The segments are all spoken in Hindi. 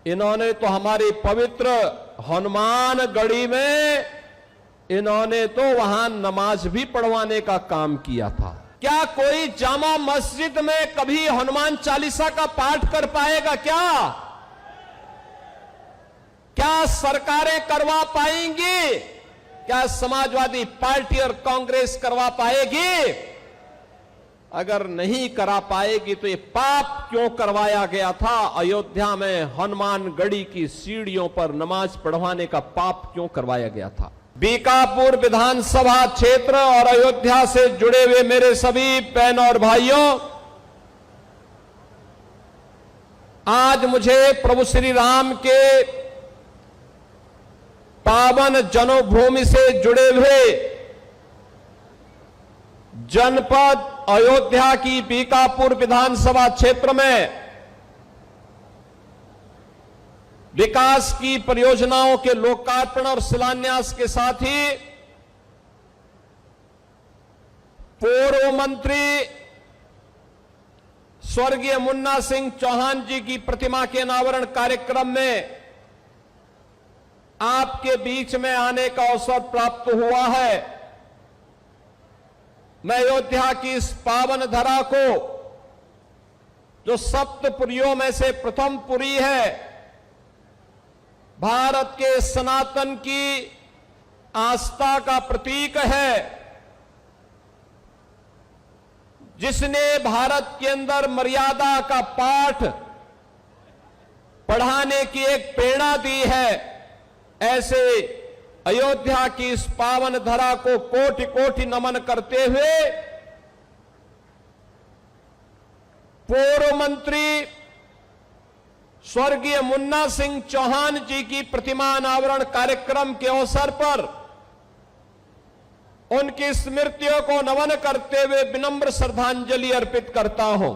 इन्होंने तो हमारी पवित्र हनुमानगढ़ी में इन्होंने तो वहां नमाज भी पढ़वाने का काम किया था। क्या कोई जामा मस्जिद में कभी हनुमान चालीसा का पाठ कर पाएगा? क्या सरकारें करवा पाएंगी? क्या समाजवादी पार्टी और कांग्रेस करवा पाएगी? अगर नहीं करा पाएगी तो ये पाप क्यों करवाया गया था? अयोध्या में हनुमानगढ़ी की सीढ़ियों पर नमाज पढ़वाने का पाप क्यों करवाया गया था? बीकापुर विधानसभा क्षेत्र और अयोध्या से जुड़े हुए मेरे सभी बहन और भाइयों, आज मुझे प्रभु श्री राम के पावन जन्मभूमि से जुड़े हुए जनपद अयोध्या की बीकापुर विधानसभा क्षेत्र में विकास की परियोजनाओं के लोकार्पण और शिलान्यास के साथ ही पूर्व मंत्री स्वर्गीय मुन्ना सिंह चौहान जी की प्रतिमा के अनावरण कार्यक्रम में आपके बीच में आने का अवसर प्राप्त हुआ है। मैं अयोध्या की इस पावन धरा को, जो सप्तपुरियों में से प्रथम पुरी है, भारत के सनातन की आस्था का प्रतीक है, जिसने भारत के अंदर मर्यादा का पाठ पढ़ाने की एक प्रेरणा दी है, ऐसे अयोध्या की इस पावन धरा को कोटि कोटि नमन करते हुए पूर्व मंत्री स्वर्गीय मुन्ना सिंह चौहान जी की प्रतिमा अनावरण कार्यक्रम के अवसर पर उनकी स्मृतियों को नमन करते हुए विनम्र श्रद्धांजलि अर्पित करता हूं।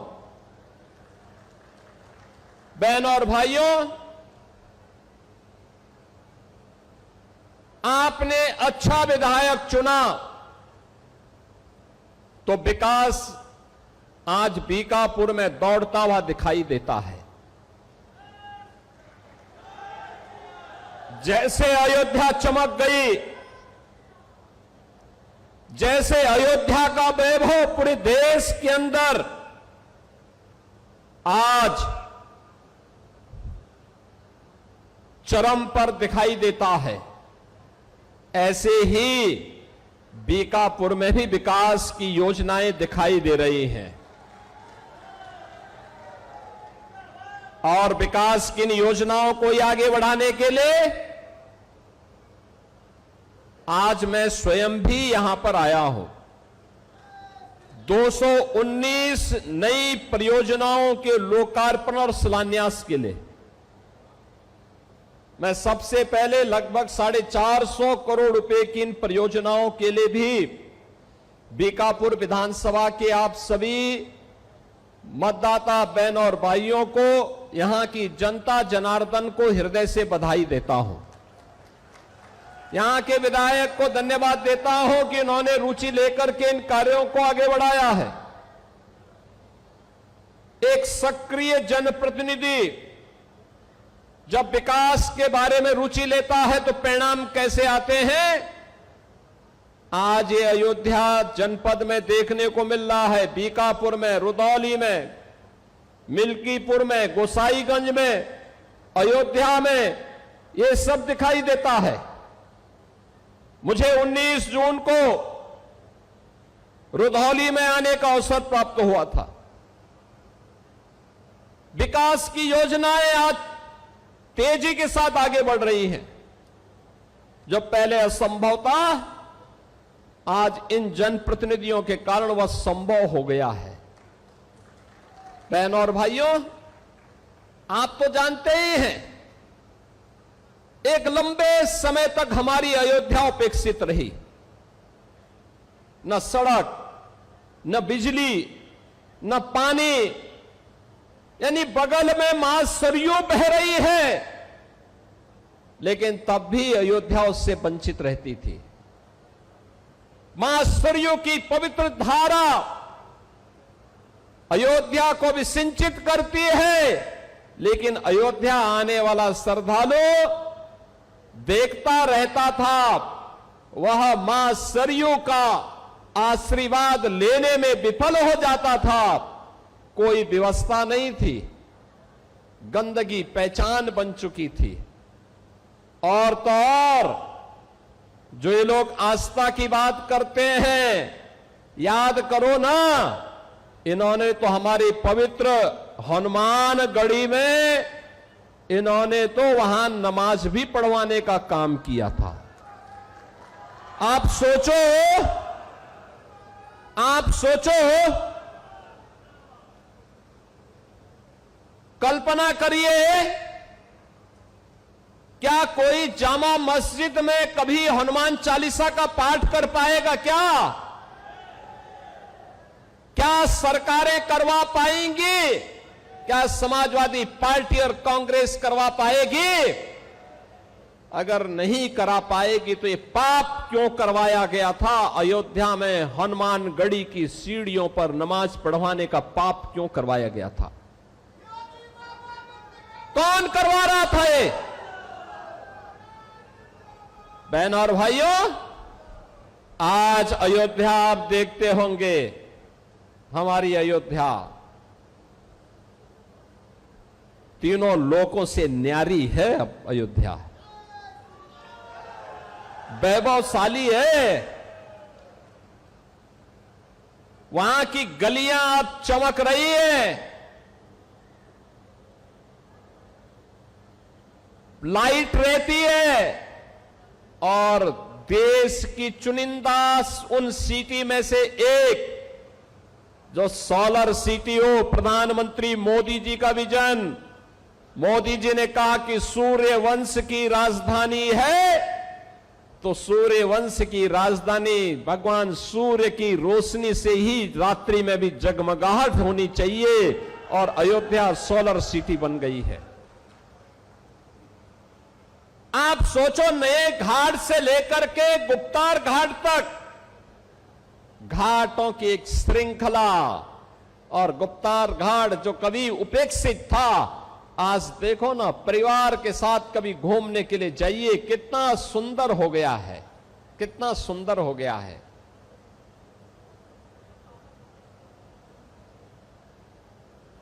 बहनों और भाइयों, आपने अच्छा विधायक चुना तो विकास आज बीकापुर में दौड़ता हुआ दिखाई देता है। जैसे अयोध्या चमक गई, जैसे अयोध्या का वैभव पूरे देश के अंदर आज चरम पर दिखाई देता है, ऐसे ही बीकापुर में भी विकास की योजनाएं दिखाई दे रही हैं। और विकास की इन योजनाओं को आगे बढ़ाने के लिए आज मैं स्वयं भी यहां पर आया हूं। 219 नई परियोजनाओं के लोकार्पण और शिलान्यास के लिए मैं सबसे पहले लगभग 450 करोड़ रुपए की इन परियोजनाओं के लिए भी बीकापुर विधानसभा के आप सभी मतदाता बहन और भाइयों को, यहां की जनता जनार्दन को हृदय से बधाई देता हूं। यहां के विधायक को धन्यवाद देता हूं कि उन्होंने रुचि लेकर के इन कार्यों को आगे बढ़ाया है। एक सक्रिय जनप्रतिनिधि जब विकास के बारे में रुचि लेता है तो परिणाम कैसे आते हैं, आज ये अयोध्या जनपद में देखने को मिल रहा है। बीकापुर में, रुदौली में, मिल्कीपुर में, गोसाईगंज में, अयोध्या में, ये सब दिखाई देता है। मुझे 19 जून को रुदौली में आने का अवसर प्राप्त हुआ था। विकास की योजनाएं आज तेजी के साथ आगे बढ़ रही हैं। जो पहले असंभव था, आज इन जनप्रतिनिधियों के कारण वह संभव हो गया है। बहनों और भाइयों, आप तो जानते ही हैं, एक लंबे समय तक हमारी अयोध्या उपेक्षित रही। न सड़क, न बिजली, न पानी, यानी बगल में मां सरयू बह रही है, लेकिन तब भी अयोध्या उससे वंचित रहती थी। मां सरयू की पवित्र धारा अयोध्या को भी सिंचित करती है, लेकिन अयोध्या आने वाला श्रद्धालु देखता रहता था, वह मां सरयू का आशीर्वाद लेने में विफल हो जाता था। कोई व्यवस्था नहीं थी, गंदगी पहचान बन चुकी थी। और तो और जो ये लोग आस्था की बात करते हैं, याद करो ना, इन्होंने तो हमारी पवित्र हनुमानगढ़ी में इन्होंने तो वहां नमाज भी पढ़वाने का काम किया था। आप सोचो, कल्पना करिए, क्या कोई जामा मस्जिद में कभी हनुमान चालीसा का पाठ कर पाएगा? क्या सरकारें करवा पाएंगी? क्या समाजवादी पार्टी और कांग्रेस करवा पाएगी? अगर नहीं करा पाएगी तो ये पाप क्यों करवाया गया था? अयोध्या में हनुमानगढ़ी की सीढ़ियों पर नमाज पढ़वाने का पाप क्यों करवाया गया था? कौन करवा रहा था ये? बहन और भाइयों, आज अयोध्या आप देखते होंगे, हमारी अयोध्या तीनों लोकों से न्यारी है। अब अयोध्या वैभवशाली है, वहां की गलियां अब चमक रही है, लाइट रहती है, और देश की चुनिंदा उन सिटी में से एक जो सोलर सिटी हो, प्रधानमंत्री मोदी जी का विजन। मोदी जी ने कहा कि सूर्य वंश की राजधानी है, तो सूर्य वंश की राजधानी भगवान सूर्य की रोशनी से ही रात्रि में भी जगमगाहट होनी चाहिए, और अयोध्या सोलर सिटी बन गई है। आप सोचो, नए घाट से लेकर के गुप्तार घाट तक घाटों की एक श्रृंखला, और गुप्तार घाट जो कभी उपेक्षित था, आज देखो ना, परिवार के साथ कभी घूमने के लिए जाइए, कितना सुंदर हो गया है, कितना सुंदर हो गया है।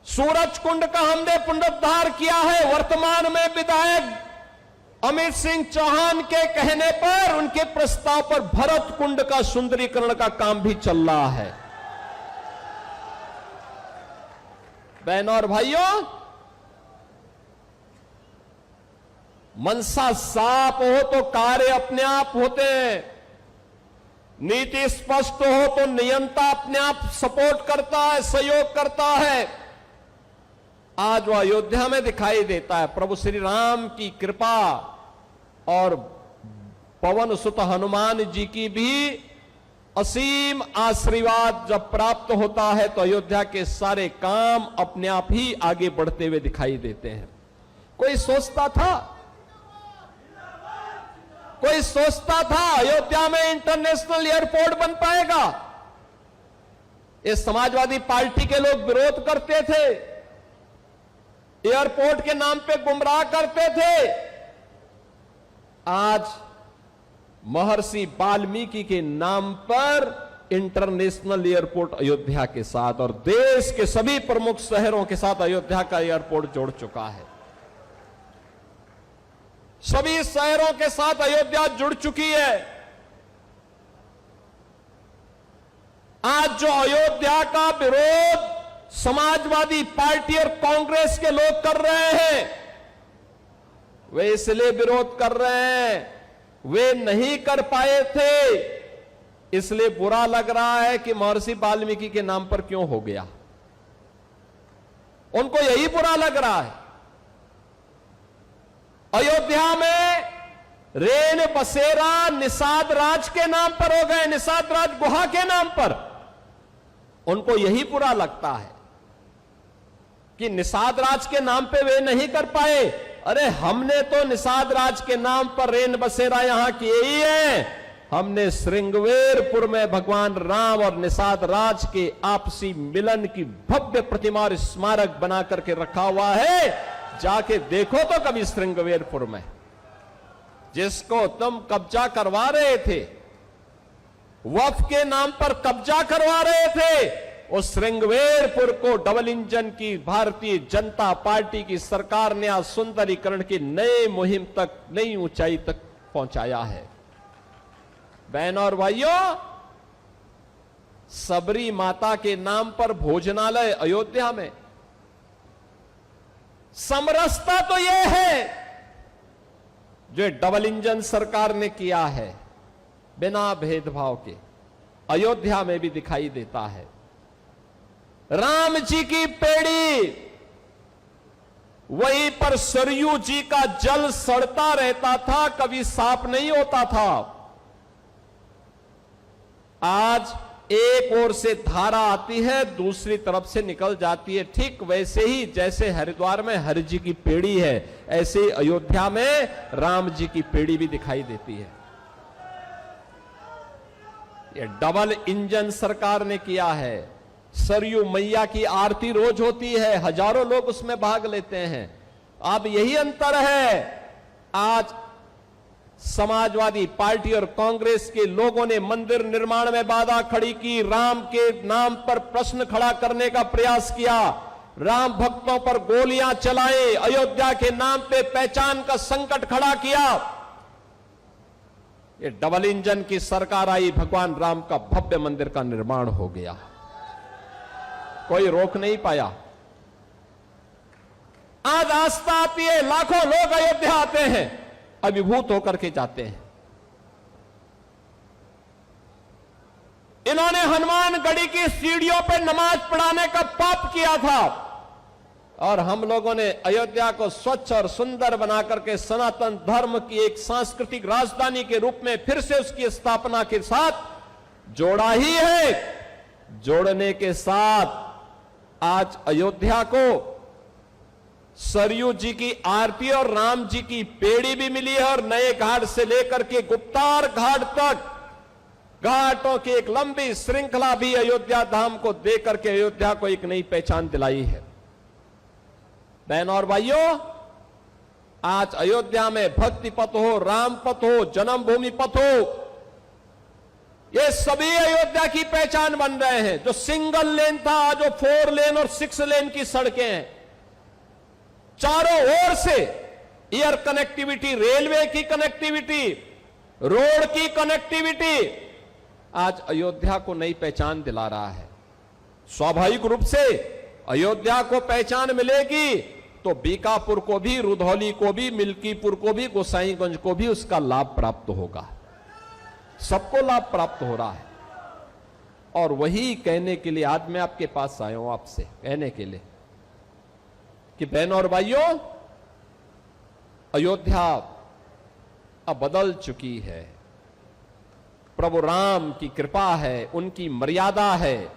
सूरज कुंड का हमने पुनरुद्धार किया है। वर्तमान में विधायक अमित सिंह चौहान के कहने पर, उनके प्रस्ताव पर भरत कुंड का सुंदरीकरण का काम भी चल रहा है। बहनों और भाइयों, मनसा साफ हो तो कार्य अपने आप होते हैं, नीति स्पष्ट हो तो नियंता अपने आप सपोर्ट करता है, सहयोग करता है। आज वह अयोध्या में दिखाई देता है। प्रभु श्री राम की कृपा और पवन सुत हनुमान जी की भी असीम आशीर्वाद जब प्राप्त होता है तो अयोध्या के सारे काम अपने आप ही आगे बढ़ते हुए दिखाई देते हैं। कोई सोचता था अयोध्या में इंटरनेशनल एयरपोर्ट बन पाएगा? ये समाजवादी पार्टी के लोग विरोध करते थे, एयरपोर्ट के नाम पे गुमराह करते थे। आज महर्षि वाल्मीकि के नाम पर इंटरनेशनल एयरपोर्ट अयोध्या के साथ और देश के सभी प्रमुख शहरों के साथ अयोध्या का एयरपोर्ट जोड़ चुका है। सभी शहरों के साथ अयोध्या जुड़ चुकी है। आज जो अयोध्या का विरोध समाजवादी पार्टी और कांग्रेस के लोग कर रहे हैं, वे इसलिए विरोध कर रहे हैं, वे नहीं कर पाए थे, इसलिए बुरा लग रहा है कि महर्षि वाल्मीकि के नाम पर क्यों हो गया। उनको यही बुरा लग रहा है। अयोध्या में रेन बसेरा निषाद राज के नाम पर हो गए, निषाद राज गुहा के नाम पर। उनको यही बुरा लगता है कि निषाद राज के नाम पे वे नहीं कर पाए। अरे हमने तो निषाद राज के नाम पर रेन बसेरा यहां किए ही है। हमने श्रृंगवेरपुर में भगवान राम और निषाद राज के आपसी मिलन की भव्य प्रतिमा और स्मारक बना करके रखा हुआ है, जाके देखो तो कभी श्रृंगवेरपुर में, जिसको तुम कब्जा करवा रहे थे, वक्फ के नाम पर कब्जा करवा रहे थे, उस श्रृंगवेरपुर को डबल इंजन की भारतीय जनता पार्टी की सरकार ने आज सुंदरीकरण की नई मुहिम तक, नई ऊंचाई तक पहुंचाया है। बहनों और भाइयों, सबरी माता के नाम पर भोजनालय अयोध्या में, समरसता तो यह है जो डबल इंजन सरकार ने किया है, बिना भेदभाव के अयोध्या में भी दिखाई देता है। राम जी की पेड़ी, वहीं पर सरयू जी का जल सड़ता रहता था, कभी साफ नहीं होता था। आज एक ओर से धारा आती है, दूसरी तरफ से निकल जाती है। ठीक वैसे ही जैसे हरिद्वार में हरि जी की पेड़ी है, ऐसे ही अयोध्या में राम जी की पेड़ी भी दिखाई देती है। ये डबल इंजन सरकार ने किया है। सरयू मैया की आरती रोज होती है, हजारों लोग उसमें भाग लेते हैं। अब यही अंतर है, आज समाजवादी पार्टी और कांग्रेस के लोगों ने मंदिर निर्माण में बाधा खड़ी की, राम के नाम पर प्रश्न खड़ा करने का प्रयास किया, राम भक्तों पर गोलियां चलाई, अयोध्या के नाम पे पहचान का संकट खड़ा किया। ये डबल इंजन की सरकार आई, भगवान राम का भव्य मंदिर का निर्माण हो गया, कोई रोक नहीं पाया। आज आस्था आती है, लाखों लोग अयोध्या आते हैं, अभिभूत होकर के जाते हैं। इन्होंने हनुमानगढ़ी की सीढ़ियों पर नमाज पढ़ाने का पाप किया था, और हम लोगों ने अयोध्या को स्वच्छ और सुंदर बनाकर के सनातन धर्म की एक सांस्कृतिक राजधानी के रूप में फिर से उसकी स्थापना के साथ जोड़ा ही है। जोड़ने के साथ आज अयोध्या को सरयू जी की आरती और राम जी की पेड़ी भी मिली है, और नए घाट से लेकर के गुप्तार घाट तक घाटों की एक लंबी श्रृंखला भी अयोध्या धाम को देकर के अयोध्या को एक नई पहचान दिलाई है। बहनों और भाइयों, आज अयोध्या में भक्ति पथ हो, राम पथ हो, जन्मभूमि पथ हो, ये सभी अयोध्या की पहचान बन रहे हैं। जो सिंगल लेन था, जो 4 लेन और 6 लेन की सड़कें हैं, चारों ओर से एयर कनेक्टिविटी, रेलवे की कनेक्टिविटी, रोड की कनेक्टिविटी आज अयोध्या को नई पहचान दिला रहा है। स्वाभाविक रूप से अयोध्या को पहचान मिलेगी तो बीकापुर को भी, रुधौली को भी, मिल्कीपुर को भी, गोसाईगंज को भी उसका लाभ प्राप्त होगा। सबको लाभ प्राप्त हो रहा है। और वही कहने के लिए आज मैं आपके पास आया हूं, आपसे कहने के लिए कि बहनों और भाइयों, अयोध्या अब बदल चुकी है। प्रभु राम की कृपा है, उनकी मर्यादा है।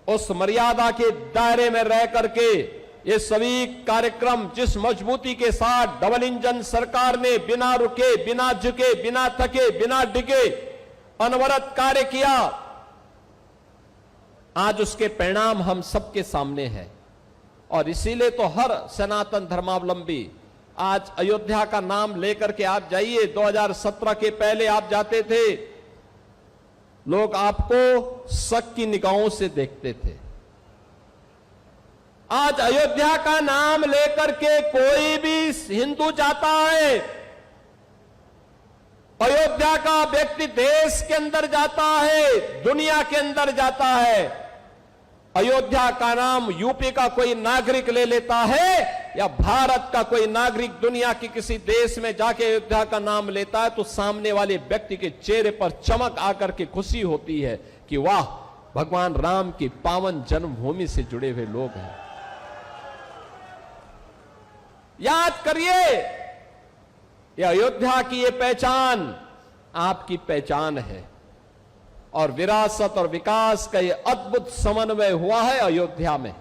उस मर्यादा के दायरे में रह करके ये सभी कार्यक्रम जिस मजबूती के साथ डबल इंजन सरकार ने बिना रुके, बिना झुके, बिना थके, बिना डिगे अनवरत कार्य किया, आज उसके परिणाम हम सबके सामने हैं। और इसीलिए तो हर सनातन धर्मावलंबी आज अयोध्या का नाम लेकर के आप जाइए। 2017 के पहले आप जाते थे, लोग आपको शक की निगाहों से देखते थे। आज अयोध्या का नाम लेकर के कोई भी हिंदू जाता है, अयोध्या का व्यक्ति देश के अंदर जाता है, दुनिया के अंदर जाता है। अयोध्या का नाम यूपी का कोई नागरिक ले लेता है या भारत का कोई नागरिक दुनिया के किसी देश में जाके अयोध्या का नाम लेता है, तो सामने वाले व्यक्ति के चेहरे पर चमक आकर के खुशी होती है कि वाह, भगवान राम की पावन जन्मभूमि से जुड़े हुए लोग हैं। याद करिए, ये अयोध्या की ये पहचान आपकी पहचान है, और विरासत और विकास का ये अद्भुत समन्वय हुआ है अयोध्या में।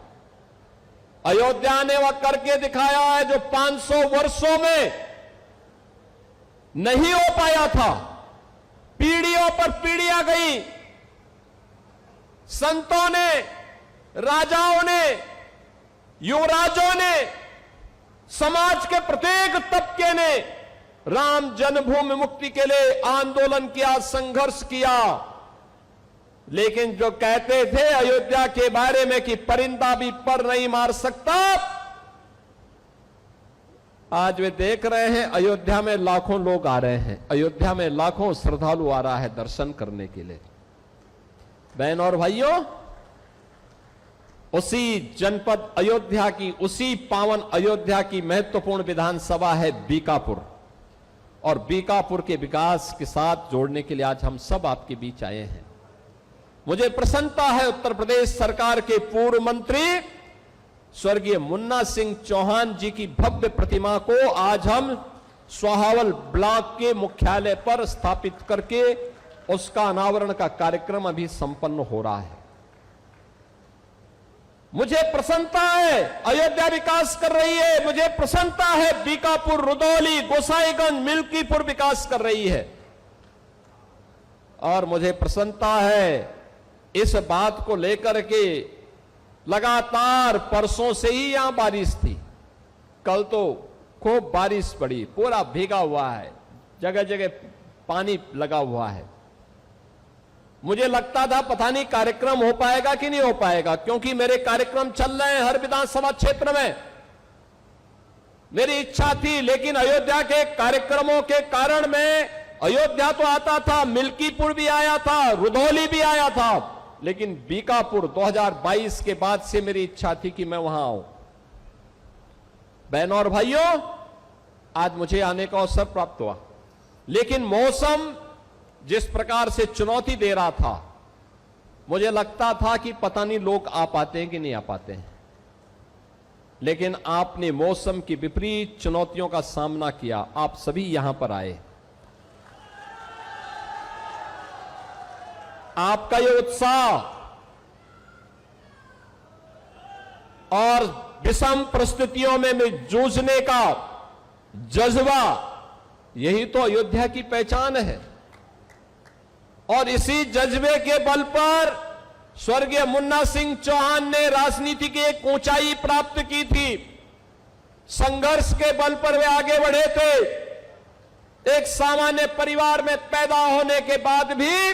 अयोध्या ने वह करके दिखाया है जो 500 वर्षों में नहीं हो पाया था। पीढ़ियों पर पीढ़ियां गई, संतों ने, राजाओं ने, युवराजों ने समाज के प्रत्येक तबके ने राम जन्मभूमि मुक्ति के लिए आंदोलन किया, संघर्ष किया। लेकिन जो कहते थे अयोध्या के बारे में कि परिंदा भी पर नहीं मार सकता, आज वे देख रहे हैं अयोध्या में लाखों लोग आ रहे हैं, अयोध्या में लाखों श्रद्धालु आ रहा है दर्शन करने के लिए। बहन और भाइयों, उसी जनपद अयोध्या की, उसी पावन अयोध्या की महत्वपूर्ण विधानसभा है बीकापुर, और बीकापुर के विकास के साथ जोड़ने के लिए आज हम सब आपके बीच आए हैं। मुझे प्रसन्नता है उत्तर प्रदेश सरकार के पूर्व मंत्री स्वर्गीय मुन्ना सिंह चौहान जी की भव्य प्रतिमा को आज हम सोहावल ब्लॉक के मुख्यालय पर स्थापित करके उसका अनावरण का कार्यक्रम अभी संपन्न हो रहा है। मुझे प्रसन्नता है अयोध्या विकास कर रही है, मुझे प्रसन्नता है बीकापुर, रुदौली, गोसाईगंज, मिल्कीपुर विकास कर रही है, और मुझे प्रसन्नता है इस बात को लेकर के लगातार परसों से ही यहां बारिश थी, कल तो खूब बारिश पड़ी, पूरा भीगा हुआ है, जगह जगह पानी लगा हुआ है। मुझे लगता था पता नहीं कार्यक्रम हो पाएगा कि नहीं हो पाएगा, क्योंकि मेरे कार्यक्रम चल रहे हैं हर विधानसभा क्षेत्र में, मेरी इच्छा थी। लेकिन अयोध्या के कार्यक्रमों के कारण मैं अयोध्या तो आता था, मिल्कीपुर भी आया था, रुधौली भी आया था, लेकिन बीकापुर 2022 के बाद से मेरी इच्छा थी कि मैं वहां आऊं। बहनों और भाइयों, आज मुझे आने का अवसर प्राप्त हुआ, लेकिन मौसम जिस प्रकार से चुनौती दे रहा था, मुझे लगता था कि पता नहीं लोग आ पाते हैं कि नहीं आ पाते हैं, लेकिन आपने मौसम की विपरीत चुनौतियों का सामना किया, आप सभी यहां पर आए। आपका ये उत्साह और विषम परिस्थितियों में जूझने का जज्बा, यही तो अयोध्या की पहचान है। और इसी जज्बे के बल पर स्वर्गीय मुन्ना सिंह चौहान ने राजनीति की एक ऊंचाई प्राप्त की थी। संघर्ष के बल पर वे आगे बढ़े थे। एक सामान्य परिवार में पैदा होने के बाद भी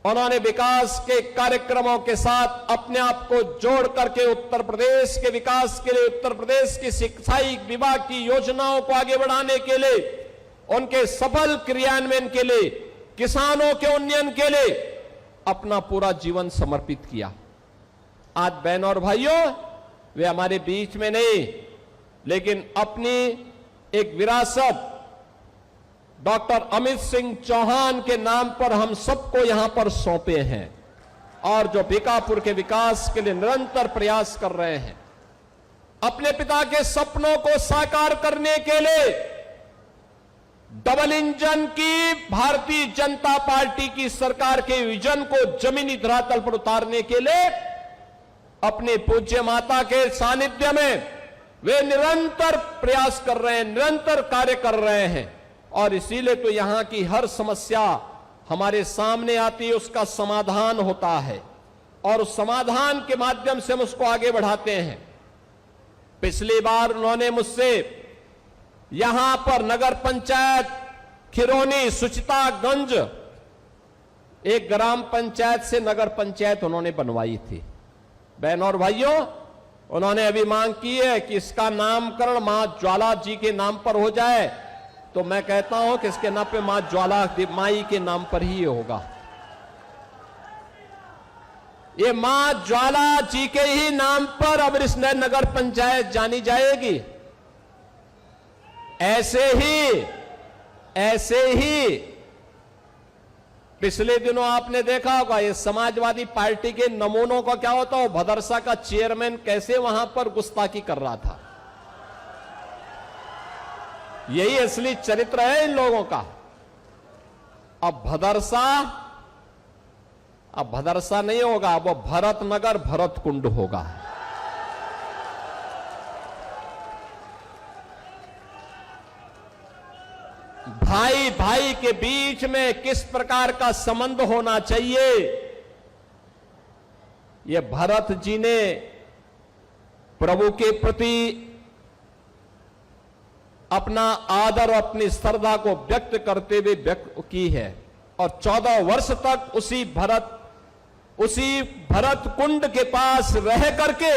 उन्होंने विकास के कार्यक्रमों के साथ अपने आप को जोड़ करके उत्तर प्रदेश के विकास के लिए, उत्तर प्रदेश की शिक्षाई विभाग की योजनाओं को आगे बढ़ाने के लिए, उनके सफल क्रियान्वयन के लिए, किसानों के उन्नयन के लिए अपना पूरा जीवन समर्पित किया। आज बहनों और भाइयों, वे हमारे बीच में नहीं, लेकिन अपनी एक विरासत डॉक्टर अमित सिंह चौहान के नाम पर हम सबको यहां पर सौंपे हैं, और जो बीकापुर के विकास के लिए निरंतर प्रयास कर रहे हैं। अपने पिता के सपनों को साकार करने के लिए डबल इंजन की भारतीय जनता पार्टी की सरकार के विजन को जमीनी धरातल पर उतारने के लिए अपने पूज्य माता के सानिध्य में वे निरंतर प्रयास कर रहे हैं, निरंतर कार्य कर रहे हैं। और इसीलिए तो यहां की हर समस्या हमारे सामने आती है, उसका समाधान होता है, और उस समाधान के माध्यम से हम उसको आगे बढ़ाते हैं। पिछली बार उन्होंने मुझसे यहां पर नगर पंचायत खिरोनी सुचितागंज, एक ग्राम पंचायत से नगर पंचायत उन्होंने बनवाई थी। बहनों और भाइयों, उन्होंने अभी मांग की है कि इसका नामकरण मां ज्वाला जी के नाम पर हो जाए, तो मैं कहता हूं कि इसके नाम पे मां ज्वाला माई के नाम पर ही होगा। ये मां ज्वाला जी के ही नाम पर अब इस नगर पंचायत जानी जाएगी। ऐसे ही पिछले दिनों आपने देखा होगा, ये समाजवादी पार्टी के नमूनों का क्या होता है, भदरसा का चेयरमैन कैसे वहां पर गुस्ताखी कर रहा था। यही असली चरित्र है इन लोगों का। अब भदरसा नहीं होगा, वो भरतनगर भरतकुंड होगा। भाई भाई के बीच में किस प्रकार का संबंध होना चाहिए, ये भरत जी ने प्रभु के प्रति अपना आदर और अपनी श्रद्धा को व्यक्त करते हुए व्यक्त की है। और 14 वर्ष तक उसी भरत कुंड के पास रह करके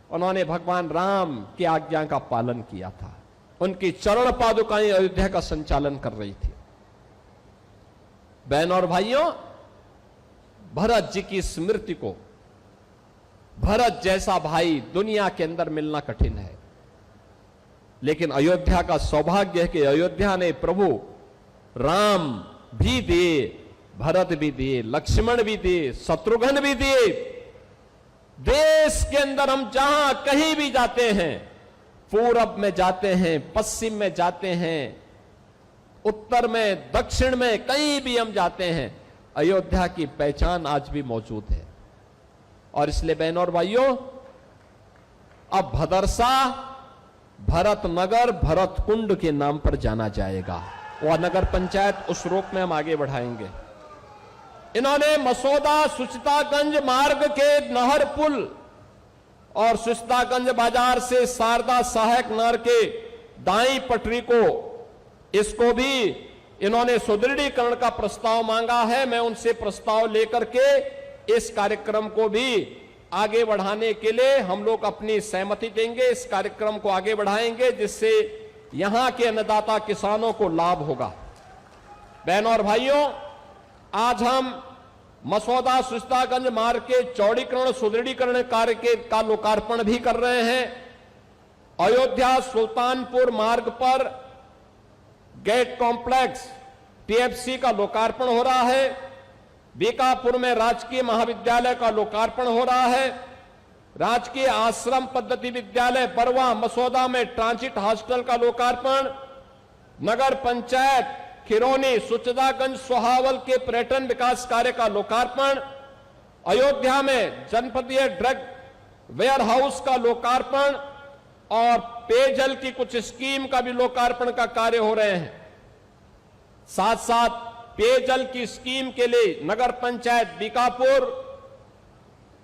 उन्होंने भगवान राम की आज्ञा का पालन किया था। उनकी चरण पादुकाएं अयोध्या का संचालन कर रही थी। बहनों और भाइयों, भरत जी की स्मृति को, भरत जैसा भाई दुनिया के अंदर मिलना कठिन है, लेकिन अयोध्या का सौभाग्य है कि अयोध्या ने प्रभु राम भी दिए, भरत भी दिए, लक्ष्मण भी दिए, शत्रुघ्न भी दिए। देश के अंदर हम जहां कहीं भी जाते हैं, पूरब में जाते हैं, पश्चिम में जाते हैं, उत्तर में, दक्षिण में, कहीं भी हम जाते हैं, अयोध्या की पहचान आज भी मौजूद है। और इसलिए बहनों और भाइयों, अब भदरसा भरत नगर, भरत कुंड के नाम पर जाना जाएगा। वह नगर पंचायत उस रूप में हम आगे बढ़ाएंगे। इन्होंने मसौदा सुचितागंज मार्ग के नहर पुल और सुचितागंज बाजार से शारदा सहायक नहर के दाई पटरी को, इसको भी इन्होंने सुदृढ़ीकरण का प्रस्ताव मांगा है। मैं उनसे प्रस्ताव लेकर के इस कार्यक्रम को भी आगे बढ़ाने के लिए हम लोग अपनी सहमति देंगे। इस कार्यक्रम को आगे बढ़ाएंगे जिससे यहां के अन्नदाता किसानों को लाभ होगा। बहनों और भाइयों, आज हम मसौदा सुचितागंज मार्ग के चौड़ीकरण सुदृढ़ीकरण कार्य का लोकार्पण भी कर रहे हैं। अयोध्या सुल्तानपुर मार्ग पर गेट कॉम्प्लेक्स टीएफसी का लोकार्पण हो रहा है। बीकापुर में राजकीय महाविद्यालय का लोकार्पण हो रहा है। राजकीय आश्रम पद्धति विद्यालय बरवा मसौदा में ट्रांजिट हॉस्टल का लोकार्पण। नगर पंचायत खिरौनी सुचितागंज सोहावल के पर्यटन विकास कार्य का लोकार्पण। अयोध्या में जनपदीय ड्रग वेयर हाउस का लोकार्पण और पेयजल की कुछ स्कीम का भी लोकार्पण का कार्य हो रहे हैं। साथ साथ पेयजल की स्कीम के लिए नगर पंचायत बीकापुर,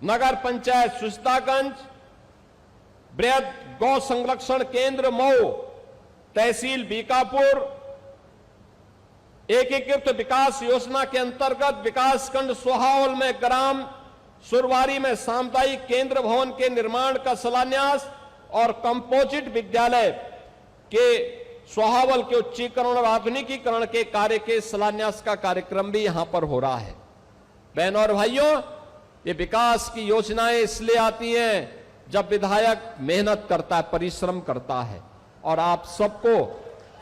नगर पंचायत सुचितागंज, बृहद गौ संरक्षण केंद्र मऊ, तहसील बीकापुर, एकीकृत विकास योजना के अंतर्गत विकासखंड सोहावल में ग्राम सुरवारी में सामुदायिक केंद्र भवन के निर्माण का शिलान्यास और कंपोजिट विद्यालय के सोहावल के उच्चीकरण और आधुनिकीकरण के कार्य के शिलान्यास का कार्यक्रम भी यहां पर हो रहा है। बहनों और भाइयों, ये विकास की योजनाएं इसलिए आती हैं जब विधायक मेहनत करता है, परिश्रम करता है। और आप सबको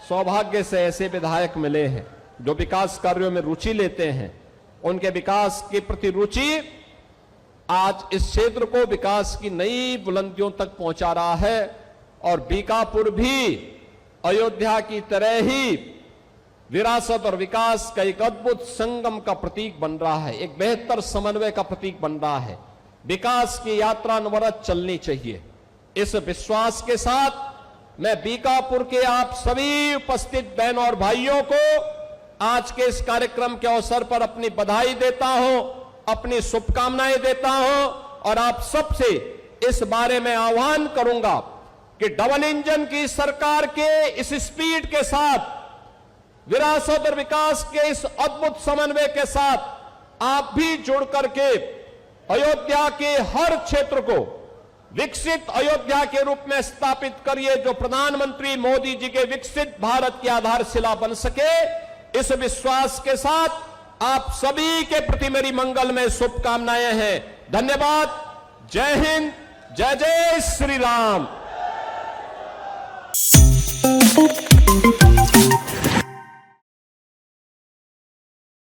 सौभाग्य से ऐसे विधायक मिले हैं जो विकास कार्यों में रुचि लेते हैं। उनके विकास के प्रति रुचि आज इस क्षेत्र को विकास की नई बुलंदियों तक पहुंचा रहा है। और बीकापुर भी अयोध्या की तरह ही विरासत और विकास का एक अद्भुत संगम का प्रतीक बन रहा है, एक बेहतर समन्वय का प्रतीक बन रहा है। विकास की यात्रा अनवरत चलनी चाहिए। इस विश्वास के साथ मैं बीकापुर के आप सभी उपस्थित बहनों और भाइयों को आज के इस कार्यक्रम के अवसर पर अपनी बधाई देता हूं, अपनी शुभकामनाएं देता हूं और आप सबसे इस बारे में आह्वान करूंगा कि डबल इंजन की सरकार के इस स्पीड के साथ, विरासत और विकास के इस अद्भुत समन्वय के साथ आप भी जुड़ करके अयोध्या के हर क्षेत्र को विकसित अयोध्या के रूप में स्थापित करिए, जो प्रधानमंत्री मोदी जी के विकसित भारत की आधारशिला बन सके। इस विश्वास के साथ आप सभी के प्रति मेरी मंगलमय शुभकामनाएं हैं। धन्यवाद। जय हिंद, जय जय श्री राम।